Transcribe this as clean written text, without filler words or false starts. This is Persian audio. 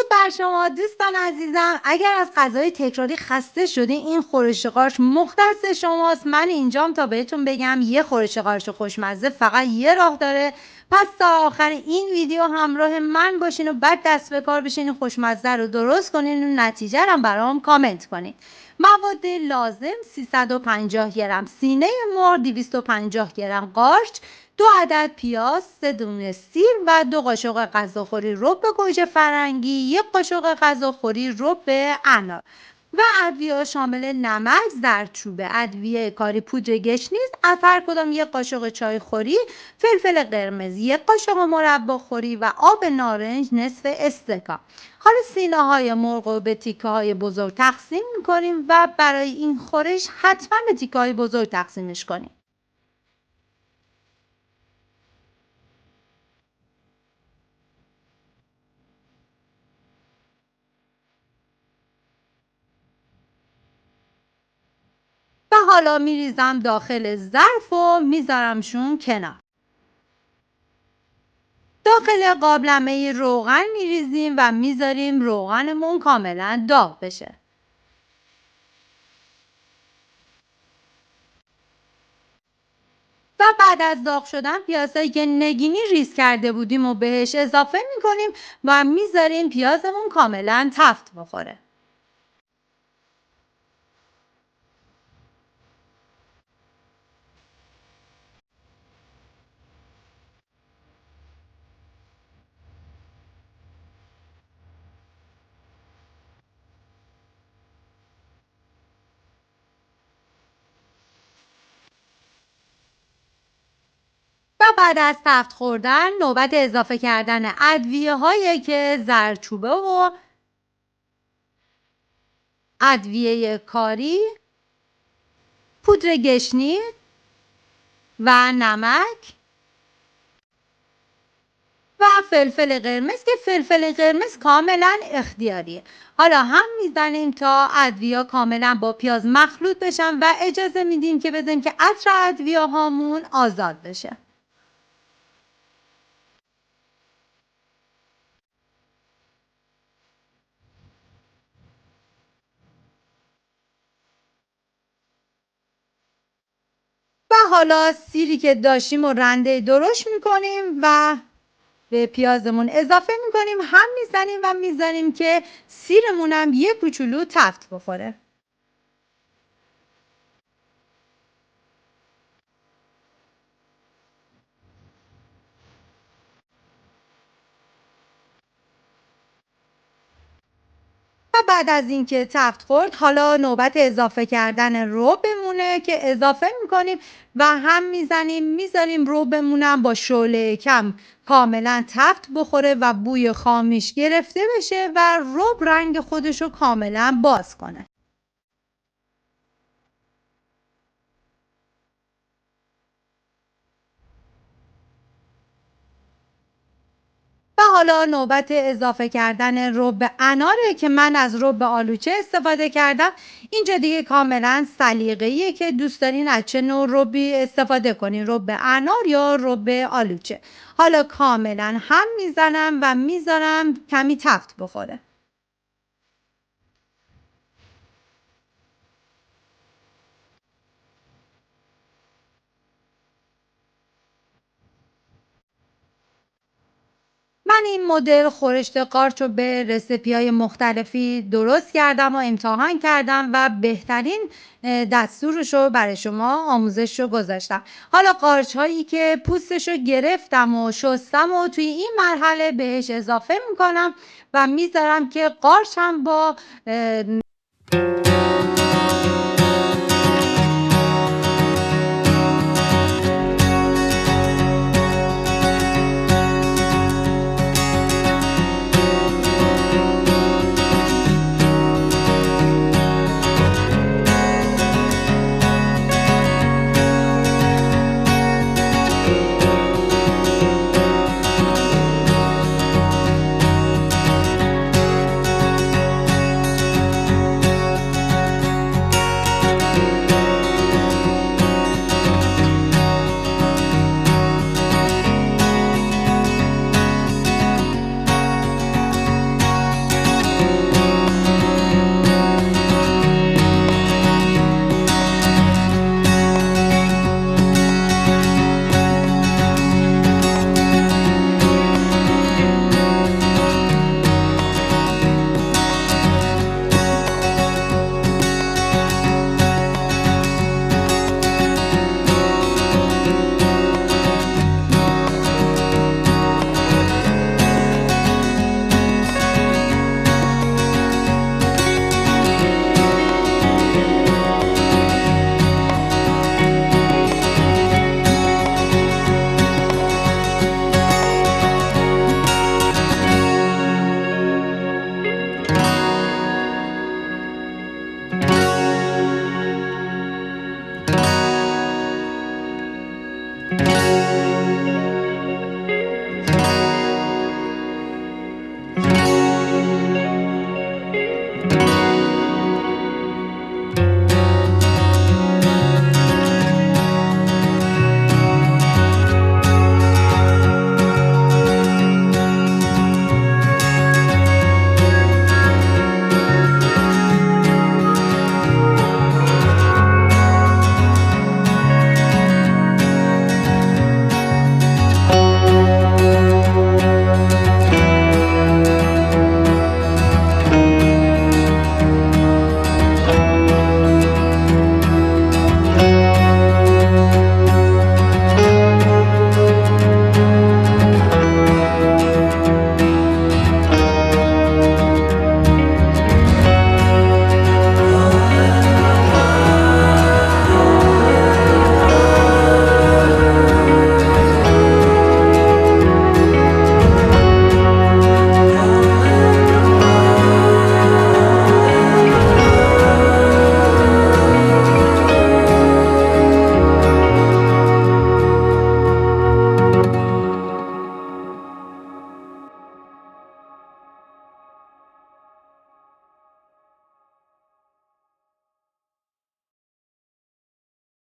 درود بر شما دوستان عزیزم. اگر از غذای تکراری خسته شدین این خورش قارچ مختص شماست. من اینجام تا بهتون بگم یه خورش قارچ خوشمزه فقط یه راه داره. پس تا آخر این ویدیو همراه من باشین و بعد دست به کار بشین خوشمزه رو درست کنین و نتیجه رو برام کامنت کنین. مواد لازم 350 گرم سینه مرغ، 250 گرم قارچ، 2 عدد پیاز، 3 دونه سیر و 2 قاشق غذاخوری رب گوجه فرنگی، 1 قاشق غذاخوری رب انار و ادویه شامل نمک، زردچوبه، ادویه کاری، پودر گشنیز، از هر کدام 1 قاشق چای خوری، فلفل قرمز 1 قاشق مربا خوری و آب نارنج نصف استکان. حالا سینه های مرغ رو به تیکه های بزرگ تقسیم میکنیم و برای این خورش حتما به تیکه های بزرگ تقسیمش کنیم. و حالا میریزم داخل ظرف و میذارمشون کنار. داخل قابلمه روغن میریزیم و میذاریم روغنمون کاملا داغ بشه. و بعد از داغ شدن پیازایی که نگینی ریز کرده بودیم و بهش اضافه میکنیم و میذاریم پیازمون کاملا تفت بخوره. و بعد از تفت خوردن نوبت اضافه کردن ادویه هایی که زردچوبه و ادویه کاری، پودر گشنیز و نمک و فلفل قرمز که فلفل قرمز کاملا اختیاریه. حالا هم میزنیم تا ادویه کاملا با پیاز مخلوط بشن و اجازه میدیم که بدیم که عطر ادویه هامون آزاد بشه. و حالا سیری که داشتیم و رنده درشت میکنیم و به پیازمون اضافه میکنیم، هم میزنیم و میزنیم که سیرمون هم یه کوچولو تفت بخوره. و بعد از اینکه تفت خورد حالا نوبت اضافه کردن ربمونه که اضافه میکنیم و هم میزنیم میذاریم ربمونم با شعله کم کاملا تفت بخوره و بوی خامیش گرفته بشه و رب رنگ خودشو کاملا باز کنه. و حالا نوبت اضافه کردن رب اناره که من از رب آلوچه استفاده کردم. اینجا دیگه کاملا سلیقه‌ایه که دوست دارین از چه نوع ربی استفاده کنین، رب انار یا رب آلوچه. حالا کاملا هم میزنم و میذارم کمی تفت بخوره. من این مدل خورشت قارچ رو به رسیپی‌های مختلفی درست کردم و امتحان کردم و بهترین دستورش رو برای شما آموزش رو گذاشتم. حالا قارچ هایی که پوستش رو گرفتم و شستم و توی این مرحله بهش اضافه میکنم و میذارم که قارچ هم با